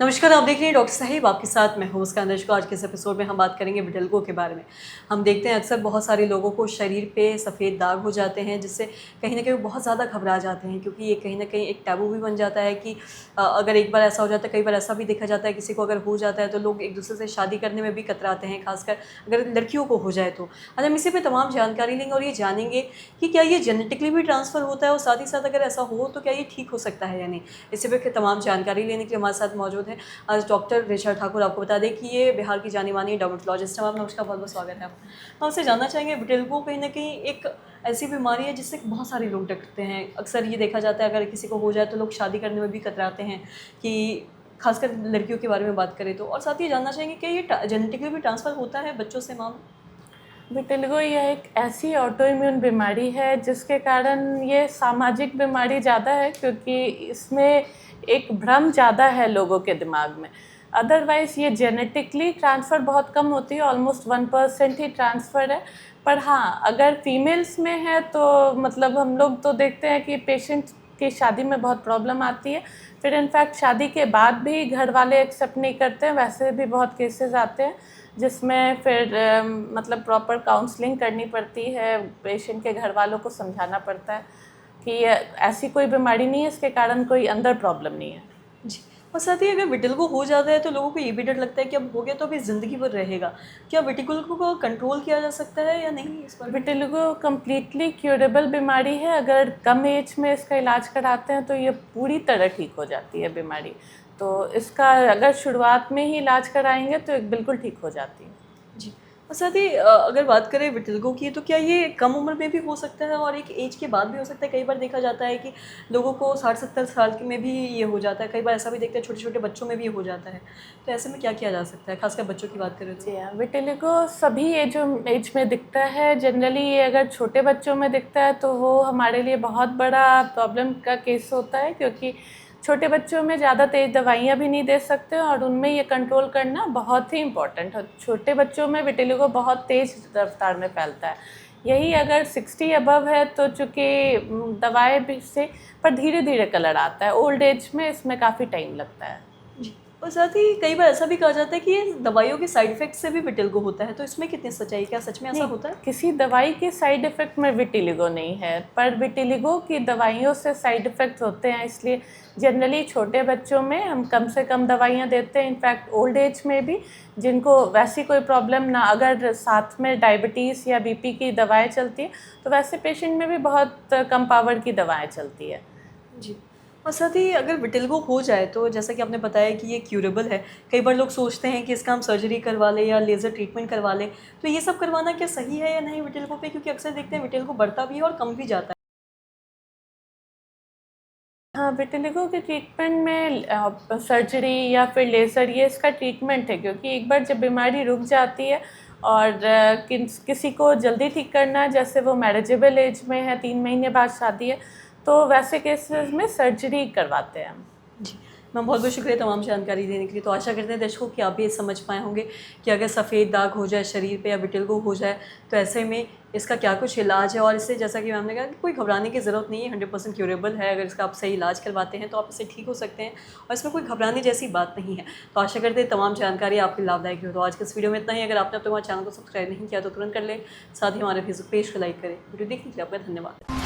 नमस्कार, आप देख रहे हैं डॉक्टर साहिब, आपके साथ मैं हूं उसका अंदर। आज के इस एपिसोड में हम बात करेंगे विटिलिगो के बारे में। हम देखते हैं अक्सर बहुत सारे लोगों को शरीर पे सफ़ेद दाग हो जाते हैं, जिससे कहीं ना कहीं वो बहुत ज़्यादा घबरा जाते हैं, क्योंकि ये कहीं ना कहीं एक टैबू भी बन जाता है कि अगर एक बार ऐसा हो जाता है, कई बार ऐसा भी देखा जाता है किसी को अगर हो जाता है तो लोग एक दूसरे से शादी करने में भी कतराते हैं, खासकर अगर लड़कियों को हो जाए तो। आज हम इसी पे तमाम जानकारी लेंगे और ये जानेंगे कि क्या ये जेनेटिकली भी ट्रांसफ़र होता है, और साथ ही साथ अगर ऐसा हो तो क्या ये ठीक हो सकता है या नहीं। इसी पे तमाम जानकारी लेने के लिए हमारे साथ मौजूद है आज डॉक्टर ऋचा ठाकुर। आपको बता दें कि ये बिहार की जानी मानी डर्मेटोलॉजिस्ट हैं। आपका बहुत बहुत स्वागत है। हम आपसे जानना चाहेंगे, विटिलिगो कहीं ना कहीं एक ऐसी बीमारी है जिससे बहुत सारे लोग डरते हैं। अक्सर ये देखा जाता है अगर किसी को हो जाए तो लोग शादी करने में भी कतराते हैं, कि खासकर लड़कियों के बारे में बात करें तो। और साथ ही जानना चाहेंगे कि ये जेनेटिकली भी ट्रांसफ़र होता है बच्चों से माम। विटिलिगो यह एक ऐसी ऑटो इम्यून बीमारी है जिसके कारण ये सामाजिक बीमारी ज़्यादा है, क्योंकि इसमें एक भ्रम ज़्यादा है लोगों के दिमाग में। अदरवाइज़ ये जेनेटिकली ट्रांसफ़र बहुत कम होती है, ऑलमोस्ट 1% ही ट्रांसफ़र है। पर हाँ, अगर फीमेल्स में है तो मतलब हम लोग तो देखते हैं कि पेशेंट की शादी में बहुत प्रॉब्लम आती है। फिर इनफैक्ट शादी के बाद भी घर वाले एक्सेप्ट नहीं करते हैं। वैसे भी बहुत केसेस आते हैं जिसमें फिर मतलब प्रॉपर काउंसलिंग करनी पड़ती है, पेशेंट के घर वालों को समझाना पड़ता है कि ये ऐसी कोई बीमारी नहीं है, इसके कारण कोई अंदर प्रॉब्लम नहीं है। जी। और साथ ही अगर विटिलिगो हो जाता है तो लोगों को ये भी डर लगता है कि अब हो गया तो अभी ज़िंदगी भर रहेगा। क्या विटिलिगो को कंट्रोल किया जा सकता है या नहीं, इस पर? विटिलिगो कम्प्लीटली क्यूरेबल बीमारी है। अगर कम एज में इसका इलाज कराते हैं तो ये पूरी तरह ठीक हो जाती है बीमारी। तो इसका अगर शुरुआत में ही इलाज कराएंगे तो बिल्कुल ठीक हो जाती है। जी। और साथ ही अगर बात करें विटिलिगो की, तो क्या ये कम उम्र में भी हो सकता है और एक एज के बाद भी हो सकता है? कई बार देखा जाता है कि लोगों को 60-70 साल के में भी ये हो जाता है। कई बार ऐसा भी देखते हैं छोटे-छोटे बच्चों में भी ये हो जाता है। तो ऐसे में क्या किया जा सकता है, खासकर बच्चों की बात करें तो? जी हाँ, विटिलिगो सभी एज में दिखता है। जनरली ये अगर छोटे बच्चों में दिखता है तो वो हमारे लिए बहुत बड़ा प्रॉब्लम का केस होता है, क्योंकि छोटे बच्चों में ज़्यादा तेज़ दवाइयाँ भी नहीं दे सकते और उनमें ये कंट्रोल करना बहुत ही इम्पोर्टेंट है। छोटे बच्चों में विटिलिगो बहुत तेज़ रफ्तार में फैलता है। यही अगर 60 अबव है तो चूँकि दवाएँ भी से पर धीरे धीरे कलर आता है। ओल्ड एज में इसमें काफ़ी टाइम लगता है। जी। और साथ ही कई बार ऐसा भी कहा जाता है कि ये दवाइयों के साइड इफ़ेक्ट से भी विटिलिगो होता है, तो इसमें कितनी सच्चाई है? क्या सच में ऐसा नहीं, होता है? किसी दवाई के साइड इफ़ेक्ट में विटिलिगो नहीं है, पर विटिलिगो की दवाइयों से साइड इफ़ेक्ट्स होते हैं, इसलिए जनरली छोटे बच्चों में हम कम से कम दवाइयाँ देते हैं। इनफैक्ट ओल्ड एज में भी जिनको वैसी कोई प्रॉब्लम ना, अगर साथ में डायबिटीज़ या बीपी की दवाएँ चलती हैं, तो वैसे पेशेंट में भी बहुत कम पावर की दवाएँ चलती है। जी। और साथ ही अगर विटिलिगो हो जाए तो जैसा कि आपने बताया कि ये क्यूरेबल है। कई बार लोग सोचते हैं कि इसका हम सर्जरी करवा लें या लेज़र ट्रीटमेंट करवा लें। तो ये सब करवाना क्या सही है या नहीं विटिलिगो पे? क्योंकि अक्सर देखते हैं विटिलिगो बढ़ता भी है और कम भी जाता है। हाँ, विटिलिगो के ट्रीटमेंट में सर्जरी या फिर लेज़र ये इसका ट्रीटमेंट है, क्योंकि एक बार जब बीमारी रुक जाती है और किसी को जल्दी ठीक करना है, जैसे वो मैरिजेबल एज में है, 3 महीने बाद शादी है, तो वैसे केसेस में सर्जरी करवाते हैं हम। जी। मैम, बहुत-बहुत शुक्रिया तमाम जानकारी देने के लिए। तो आशा करते हैं दर्शकों कि आप भी ये समझ पाए होंगे कि अगर सफ़ेद दाग हो जाए शरीर पे या विटिलिगो हो जाए तो ऐसे में इसका क्या कुछ इलाज है। और इससे जैसा कि मैम ने कहा कि कोई घबराने की ज़रूरत नहीं है, 100% क्यूरेबल है। अगर इसका आप सही इलाज करवाते हैं तो आप इससे ठीक हो सकते हैं और इसमें कोई घबराने जैसी बात नहीं है। तो आशा करते हैं तमाम जानकारी आपके लाभदायक हो। तो आज के इस वीडियो में इतना ही। अगर आपने अब तक हमारे चैनल को सब्सक्राइब नहीं किया तो तुरंत कर लें। साथ ही हमारे फेसबुक पेज को लाइक करें। वीडियो देखने के लिए आपका धन्यवाद।